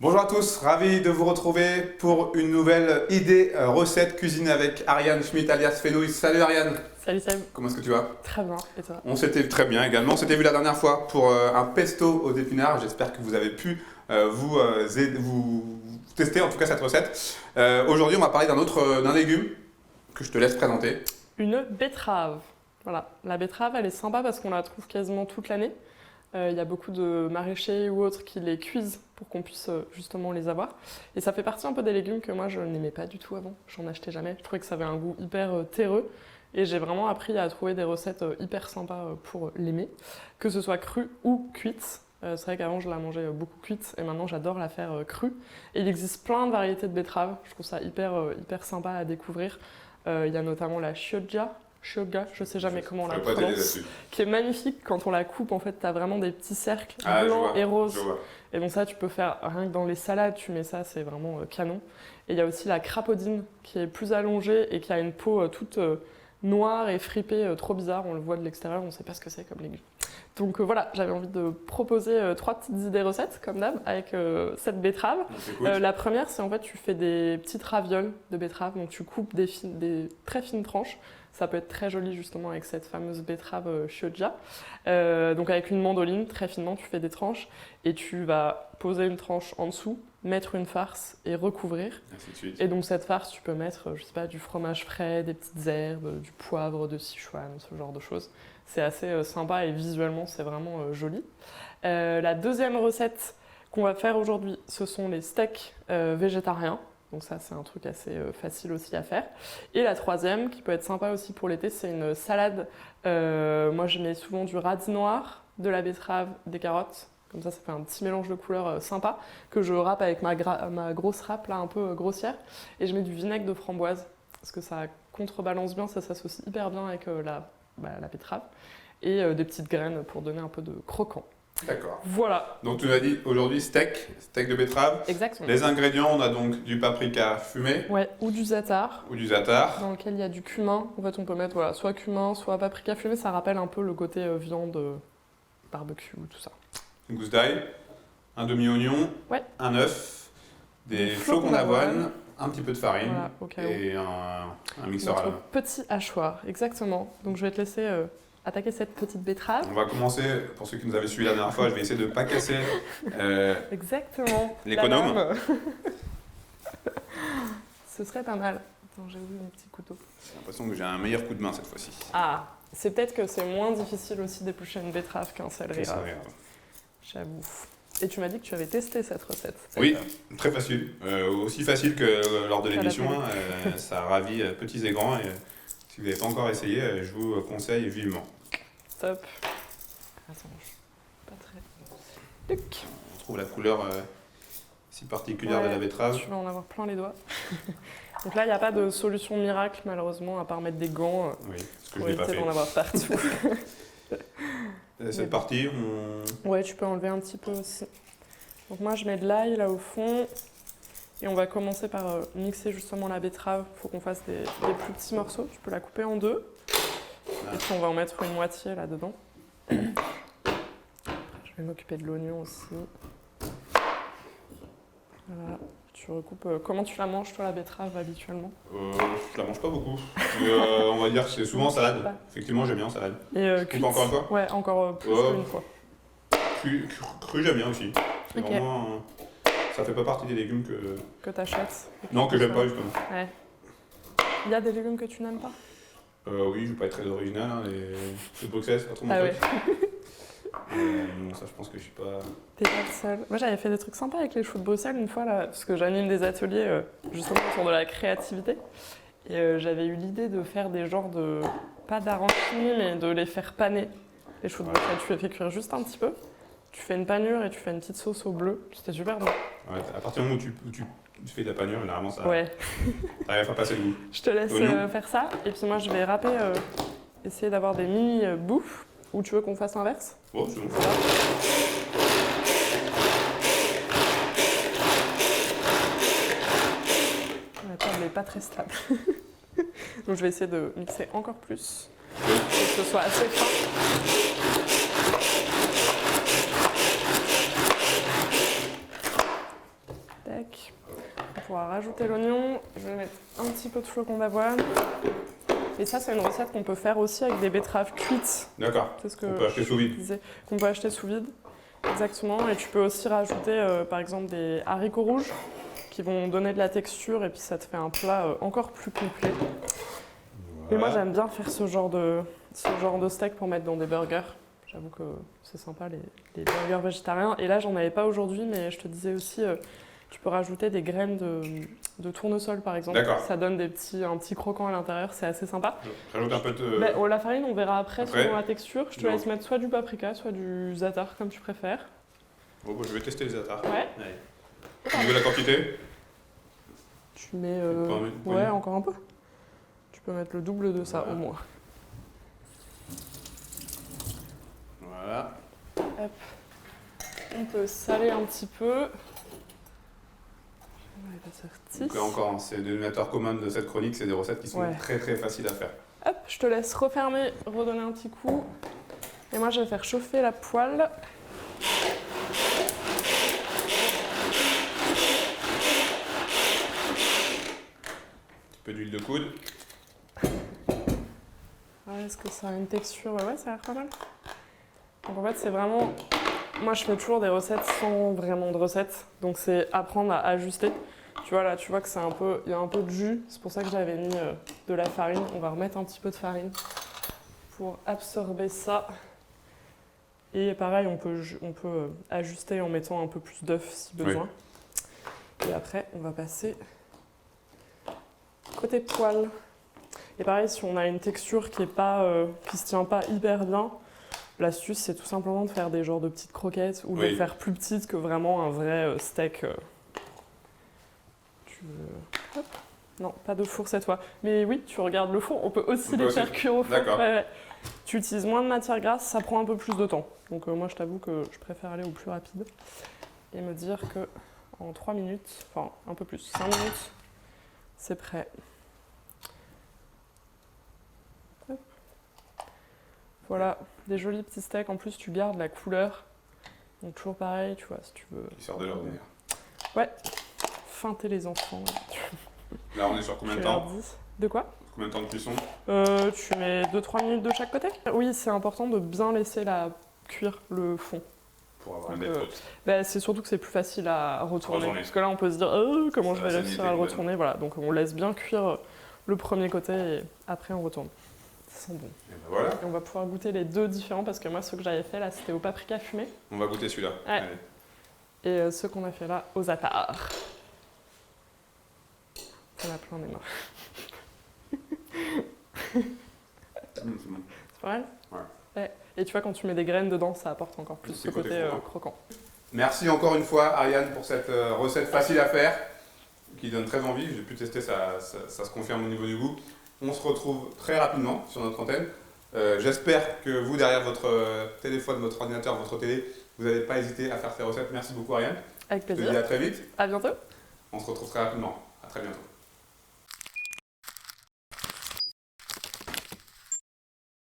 Bonjour à tous, ravi de vous retrouver pour une nouvelle idée recette cuisine avec Ariane Schmitt alias Fenouil. Salut Ariane. Salut Sam. Comment est-ce que tu vas? Très bien, et toi? On s'était très bien également, on s'était vu la dernière fois pour un pesto aux épinards. J'espère que vous avez pu vous tester en tout cas cette recette. Aujourd'hui on va parler d'un légume que je te laisse présenter. Une betterave. Voilà, la betterave elle est sympa parce qu'on la trouve quasiment toute l'année. Il y a beaucoup de maraîchers ou autres qui les cuisent pour qu'on puisse justement les avoir. Et ça fait partie un peu des légumes que moi je n'aimais pas du tout avant. J'en achetais jamais. Je trouvais que ça avait un goût hyper terreux. Et j'ai vraiment appris à trouver des recettes hyper sympas pour l'aimer, que ce soit crue ou cuite. C'est vrai qu'avant je la mangeais beaucoup cuite et maintenant j'adore la faire crue. Et il existe plein de variétés de betteraves. Je trouve ça hyper sympa à découvrir. Il y a notamment la Chioggia, je sais jamais comment on la prononce, qui est magnifique. Quand on la coupe, en fait, tu as vraiment des petits cercles blancs et roses. Et donc ça, tu peux faire rien que dans les salades, tu mets ça, c'est vraiment canon. Et il y a aussi la crapaudine, qui est plus allongée et qui a une peau toute noire et fripée, trop bizarre. On le voit de l'extérieur, on ne sait pas ce que c'est comme légume. Donc voilà, j'avais envie de proposer 3 petites idées recettes, comme d'hab, avec cette betterave. La première, c'est en fait, tu fais des petites ravioles de betterave, donc tu coupes des très fines tranches. Ça peut être très joli justement avec cette fameuse betterave Chioggia. Donc avec une mandoline, très finement, tu fais des tranches et tu vas poser une tranche en dessous, mettre une farce et recouvrir. Et donc cette farce, tu peux mettre, je sais pas, du fromage frais, des petites herbes, du poivre de Sichuan, ce genre de choses. C'est assez sympa et visuellement, c'est vraiment joli. La deuxième recette qu'on va faire aujourd'hui, ce sont les steaks végétariens. Donc ça, c'est un truc assez facile aussi à faire. Et la troisième, qui peut être sympa aussi pour l'été, c'est une salade. Moi, je mets souvent du radis noir, de la betterave, des carottes. Comme ça fait un petit mélange de couleurs sympa que je râpe avec ma grosse râpe, là, un peu grossière. Et je mets du vinaigre de framboise, parce que ça contrebalance bien, ça s'associe hyper bien avec la betterave. Et des petites graines pour donner un peu de croquant. D'accord. Voilà. Donc tu m'as dit aujourd'hui steak de betterave. Exactement. Les ingrédients, on a donc du paprika fumé. Ouais, ou du za'atar. Dans lequel il y a du cumin. En fait, on peut mettre soit cumin, soit paprika fumé. Ça rappelle un peu le côté viande, barbecue, tout ça. Une gousse d'ail, un demi-oignon, un œuf, des flocons d'avoine, un petit peu de farine et un mixeur à la main. Petit hachoir, exactement. Donc je vais te laisser attaquer cette petite betterave. On va commencer, pour ceux qui nous avaient suivis la dernière fois, je vais essayer de ne pas casser exactement. l'économe. Ce serait pas mal. Attends, j'ai oublié mes petits couteaux. J'ai l'impression que j'ai un meilleur coup de main cette fois-ci. Ah, c'est peut-être que c'est moins difficile aussi d'éplucher une betterave qu'un céleri. J'avoue. Et tu m'as dit que tu avais testé cette recette. Oui, très facile. Aussi facile que lors de l'émission. Ça ravit petits et grands. Et si vous n'avez pas encore essayé, je vous conseille vivement. Top. Attends, je suis pas très... Luc. On trouve la couleur si particulière de la betterave. Tu vas en avoir plein les doigts. Donc là, il n'y a pas de solution miracle, malheureusement, à part mettre des gants pour éviter d'en avoir partout. Cette partie, Ouais, tu peux enlever un petit peu aussi. Donc moi, je mets de l'ail là au fond. Et on va commencer par mixer justement la betterave. Il faut qu'on fasse des plus petits morceaux. Tu peux la couper en deux. Et puis on va en mettre une moitié là-dedans. Je vais m'occuper de l'oignon aussi. Voilà. Tu recoupes. Comment tu la manges, toi, la betterave, habituellement? Je la mange pas beaucoup. On va dire que c'est souvent en salade. Effectivement, j'aime bien en salade. Et cuite encore une fois? Ouais, encore plus qu'une fois. Cru, j'aime bien aussi. C'est vraiment... Ça fait pas partie des légumes que t'achètes. Non, que j'aime pas justement. Ouais. Il y a des légumes que tu n'aimes pas? Oui, je vais pas être très original. Les fruits de Bruxelles, c'est pas trop mon truc. Non, ça, je pense que je suis pas... T'es pas le seul. Moi, j'avais fait des trucs sympas avec les choux de Bruxelles une fois, là, parce que j'anime des ateliers justement autour de la créativité. Et j'avais eu l'idée de faire des genres de... pas d'arancini, mais de les faire paner. Les choux de Bruxelles, tu les fais cuire juste un petit peu. Tu fais une panure et tu fais une petite sauce au bleu. C'était super bon. Ouais, à partir du moment où tu fais de la panure, généralement, ça arrive à faire passer le goût. Je te laisse faire ça. Et puis moi, je vais râper, essayer d'avoir des mini bouffes. Ou tu veux qu'on fasse l'inverse? Oh, c'est bon. La table n'est pas très stable. Donc je vais essayer de mixer encore plus. Pour que ce soit assez fin. pour rajouter l'oignon, je vais mettre un petit peu de flocons d'avoine. Et ça, c'est une recette qu'on peut faire aussi avec des betteraves cuites. D'accord. C'est ce que On peut acheter sous vide. qu'on peut acheter sous vide. Exactement. Et tu peux aussi rajouter, par exemple, des haricots rouges qui vont donner de la texture et puis ça te fait un plat encore plus complet. Voilà. Et moi, j'aime bien faire ce genre de steak pour mettre dans des burgers. J'avoue que c'est sympa, les burgers végétariens. Et là, j'en avais pas aujourd'hui, mais je te disais aussi, tu peux rajouter des graines de tournesol, par exemple. D'accord. Ça donne un petit croquant à l'intérieur, c'est assez sympa. Rajoute un peu de... Ben, la farine, on verra après selon la texture. Je te Non. laisse mettre soit du paprika, soit du za'atar, comme tu préfères. Bon, je vais tester les attards. Ouais. Au niveau de la quantité, Tu mets... Une poignée. ouais, encore un peu. Tu peux mettre le double de ça, Voilà. au moins. Voilà. Hop. On peut saler un petit peu. Donc là encore, hein, c'est le dénominateur commun de cette chronique, c'est des recettes qui sont Ouais. très très faciles à faire. Hop, je te laisse refermer, redonner un petit coup. Et moi, je vais faire chauffer la poêle. Un petit peu d'huile de coude. Ouais, est-ce que ça a une texture? Ouais, ça a l'air pas mal. Donc en fait, c'est vraiment... Moi, je fais toujours des recettes sans vraiment de recettes. Donc c'est apprendre à ajuster. Tu vois là, tu vois que c'est il y a un peu de jus. C'est pour ça que j'avais mis de la farine. On va remettre un petit peu de farine pour absorber ça. Et pareil, on peut ajuster en mettant un peu plus d'œuf si besoin. Et après, on va passer côté poêle. Et pareil, si on a une texture qui se tient pas hyper bien, l'astuce, c'est tout simplement de faire des genres de petites croquettes ou de les faire plus petites que vraiment un vrai steak. Hop. Non, pas de four cette fois. Mais oui, tu regardes le four, on peut aussi les faire cuire au four. D'accord. Ouais. Tu utilises moins de matière grasse, ça prend un peu plus de temps. Donc moi, je t'avoue que je préfère aller au plus rapide et me dire que en 3 minutes, enfin un peu plus, 5 minutes, c'est prêt. Hop. Voilà, des jolis petits steaks. En plus, tu gardes la couleur. Donc toujours pareil, tu vois, si tu veux. Qui sort de l'ordinaire. Ouais, feinter les enfants. Là, on est sur combien de Tu leur temps? dis. De quoi? Combien de temps de cuisson? Tu mets 2-3 minutes de chaque côté. Oui, c'est important de bien laisser cuire le fond. Pour avoir un Donc, net c'est surtout que c'est plus facile à retourner. Parce que là, on peut se dire comment Ça je vais va réussir à le s'aligner, retourner. Voilà, donc on laisse bien cuire le premier côté et après on retourne. Ça sent bon. Et ben voilà, Et on va pouvoir goûter les deux différents parce que moi, ceux que j'avais fait là, c'était au paprika fumé. on va goûter celui-là. Ouais. Allez. Et ceux qu'on a fait là, aux attards. On a plein des mains. C'est bon. C'est pas mal? Ouais. Et tu vois, quand tu mets des graines dedans, ça apporte encore plus ce côté croquant. Merci encore une fois, Ariane, pour cette recette facile à faire, qui donne très envie. J'ai pu tester, ça se confirme au niveau du goût. On se retrouve très rapidement sur notre antenne. J'espère que vous, derrière votre téléphone, votre ordinateur, votre télé, vous n'allez pas hésiter à faire ces recettes. Merci beaucoup, Ariane. Avec Je te dis plaisir. à très vite. À bientôt. On se retrouve très rapidement. À très bientôt.